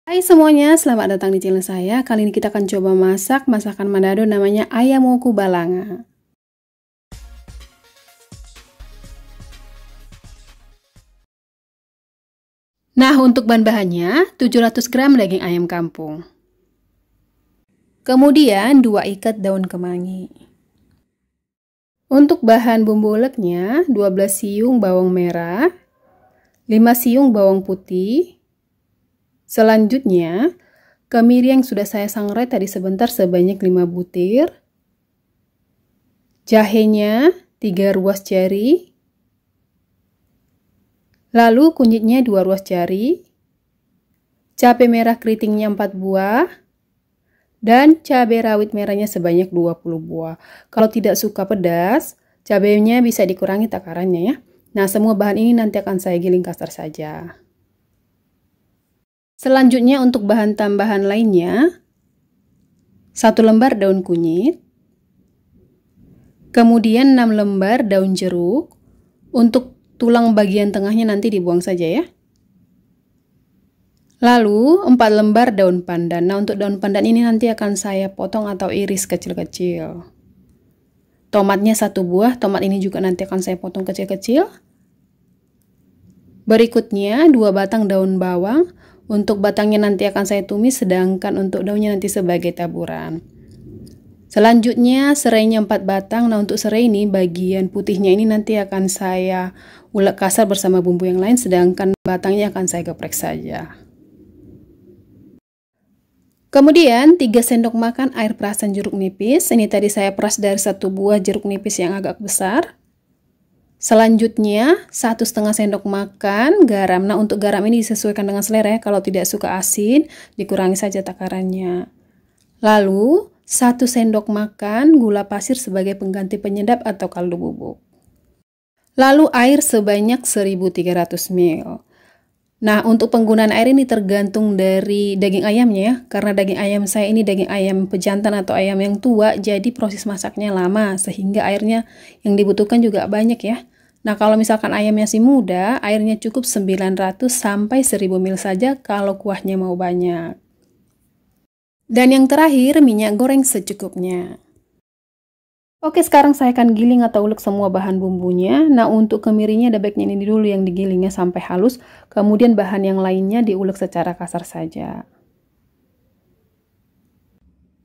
Hai semuanya, selamat datang di channel saya. Kali ini kita akan coba masak masakan Manado namanya ayam woku balanga. Nah, untuk bahan-bahannya 700 gram daging ayam kampung. Kemudian 2 ikat daun kemangi. Untuk bahan bumbu uleknya 12 siung bawang merah, 5 siung bawang putih. Selanjutnya, kemiri yang sudah saya sangrai tadi sebentar sebanyak 5 butir. Jahenya 3 ruas jari. Lalu kunyitnya 2 ruas jari. Cabai merah keritingnya 4 buah. Dan cabai rawit merahnya sebanyak 20 buah. Kalau tidak suka pedas, cabainya bisa dikurangi takarannya ya. Nah, semua bahan ini nanti akan saya giling kasar saja. Selanjutnya untuk bahan tambahan lainnya, 1 lembar daun kunyit, kemudian 6 lembar daun jeruk. Untuk tulang bagian tengahnya nanti dibuang saja ya. Lalu 4 lembar daun pandan. Nah, untuk daun pandan ini nanti akan saya potong atau iris kecil-kecil. Tomatnya 1 buah, tomat ini juga nanti akan saya potong kecil-kecil. Berikutnya 2 batang daun bawang. Untuk batangnya nanti akan saya tumis, sedangkan untuk daunnya nanti sebagai taburan. Selanjutnya serainya 4 batang. Nah, untuk serai ini bagian putihnya ini nanti akan saya ulek kasar bersama bumbu yang lain, sedangkan batangnya akan saya geprek saja. Kemudian 3 sendok makan air perasan jeruk nipis. Ini tadi saya peras dari 1 buah jeruk nipis yang agak besar. Selanjutnya 1,5 sendok makan garam. Nah, untuk garam ini disesuaikan dengan selera ya. Kalau tidak suka asin, dikurangi saja takarannya. Lalu 1 sendok makan gula pasir sebagai pengganti penyedap atau kaldu bubuk. Lalu air sebanyak 1300 ml. Nah, untuk penggunaan air ini tergantung dari daging ayamnya ya. Karena daging ayam saya ini daging ayam pejantan atau ayam yang tua, jadi proses masaknya lama sehingga airnya yang dibutuhkan juga banyak ya. Nah, kalau misalkan ayamnya masih muda, airnya cukup 900 sampai 1000 ml saja kalau kuahnya mau banyak. Dan yang terakhir, minyak goreng secukupnya. Oke, sekarang saya akan giling atau ulek semua bahan bumbunya. Nah, untuk kemirinya ada baiknya ini dulu yang digilingnya sampai halus. Kemudian bahan yang lainnya diulek secara kasar saja.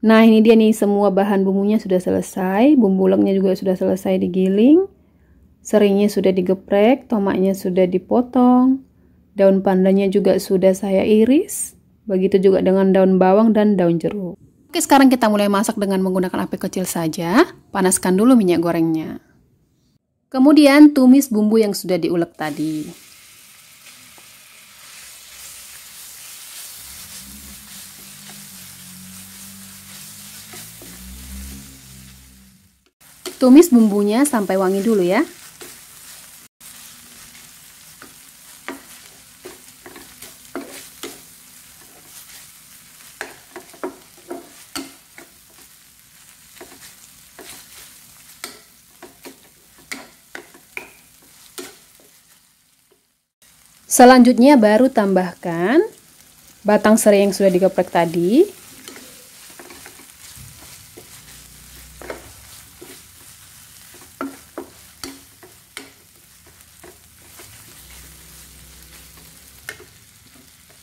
Nah, ini dia nih semua bahan bumbunya sudah selesai. Bumbu uleknya juga sudah selesai digiling. Serainya sudah digeprek, tomatnya sudah dipotong. Daun pandannya juga sudah saya iris. Begitu juga dengan daun bawang dan daun jeruk. Oke, sekarang kita mulai masak dengan menggunakan api kecil saja. Panaskan dulu minyak gorengnya. Kemudian tumis bumbu yang sudah diulek tadi. Tumis bumbunya sampai wangi dulu ya. Selanjutnya baru tambahkan batang serai yang sudah digeprek tadi.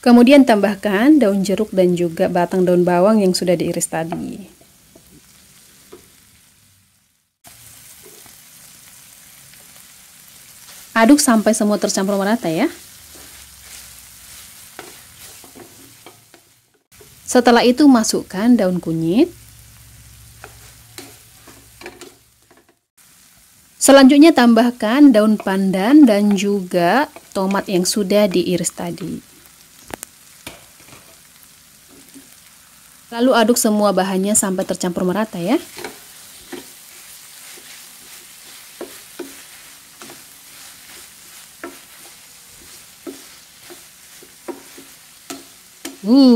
Kemudian tambahkan daun jeruk dan juga batang daun bawang yang sudah diiris tadi. Aduk sampai semua tercampur merata ya. Setelah itu masukkan daun kunyit. Selanjutnya tambahkan daun pandan dan juga tomat yang sudah diiris tadi. Lalu aduk semua bahannya sampai tercampur merata ya.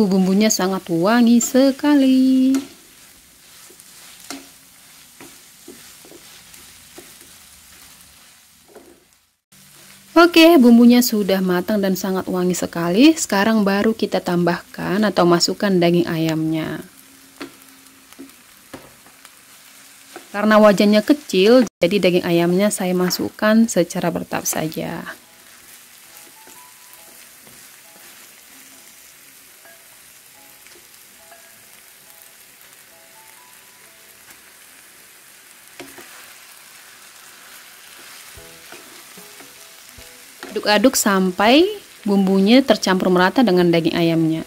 Bumbunya sangat wangi sekali. Oke, bumbunya sudah matang dan sangat wangi sekali. Sekarang baru kita tambahkan atau masukkan daging ayamnya. Karena wajannya kecil, jadi daging ayamnya saya masukkan secara bertahap saja. Aduk-aduk sampai bumbunya tercampur merata dengan daging ayamnya.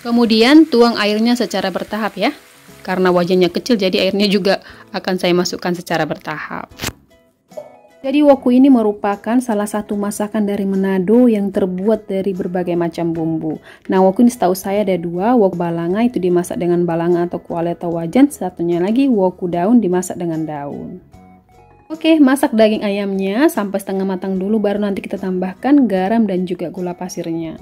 Kemudian tuang airnya secara bertahap ya. Karena wajannya kecil jadi airnya juga akan saya masukkan secara bertahap. Jadi woku ini merupakan salah satu masakan dari Manado yang terbuat dari berbagai macam bumbu. Nah, woku ini setahu saya ada dua, wok balanga itu dimasak dengan balanga atau kuali atau wajan, satunya lagi woku daun dimasak dengan daun. Oke, masak daging ayamnya sampai setengah matang dulu, baru nanti kita tambahkan garam dan juga gula pasirnya.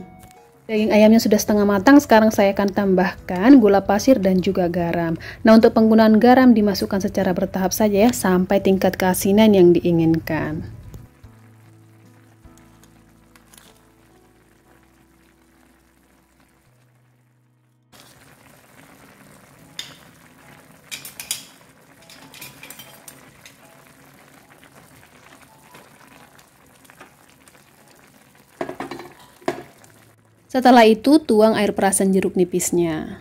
Daging ayamnya sudah setengah matang, sekarang saya akan tambahkan gula pasir dan juga garam. Nah, untuk penggunaan garam dimasukkan secara bertahap saja ya, sampai tingkat keasinan yang diinginkan. Setelah itu, tuang air perasan jeruk nipisnya.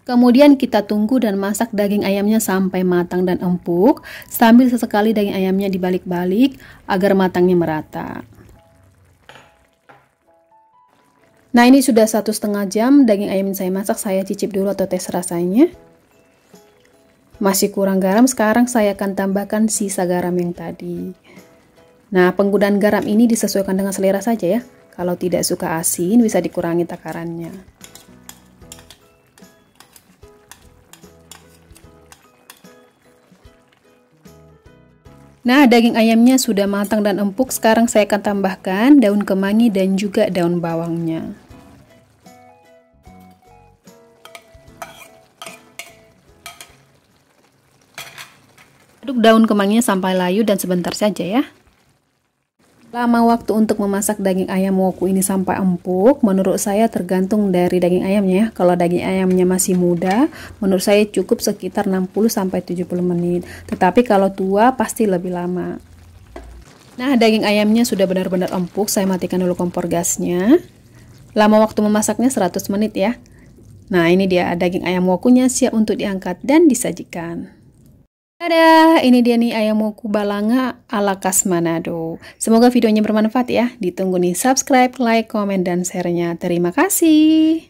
Kemudian kita tunggu dan masak daging ayamnya sampai matang dan empuk, sambil sesekali daging ayamnya dibalik-balik agar matangnya merata. Nah, ini sudah 1,5 jam daging ayam yang saya masak, saya cicip dulu atau tes rasanya. Masih kurang garam, sekarang saya akan tambahkan sisa garam yang tadi. Nah, penggunaan garam ini disesuaikan dengan selera saja ya. Kalau tidak suka asin, bisa dikurangi takarannya. Nah, daging ayamnya sudah matang dan empuk. Sekarang saya akan tambahkan daun kemangi dan juga daun bawangnya. Aduk daun kemanginya sampai layu dan sebentar saja ya. Lama waktu untuk memasak daging ayam woku ini sampai empuk, menurut saya tergantung dari daging ayamnya ya. Kalau daging ayamnya masih muda, menurut saya cukup sekitar 60-70 menit. Tetapi kalau tua pasti lebih lama. Nah, daging ayamnya sudah benar-benar empuk, saya matikan dulu kompor gasnya. Lama waktu memasaknya 100 menit ya. Nah, ini dia daging ayam wokunya siap untuk diangkat dan disajikan. Dadah, ini dia nih ayam woku balanga ala khas Manado. Semoga videonya bermanfaat ya. Ditunggu nih subscribe, like, komen, dan share-nya. Terima kasih.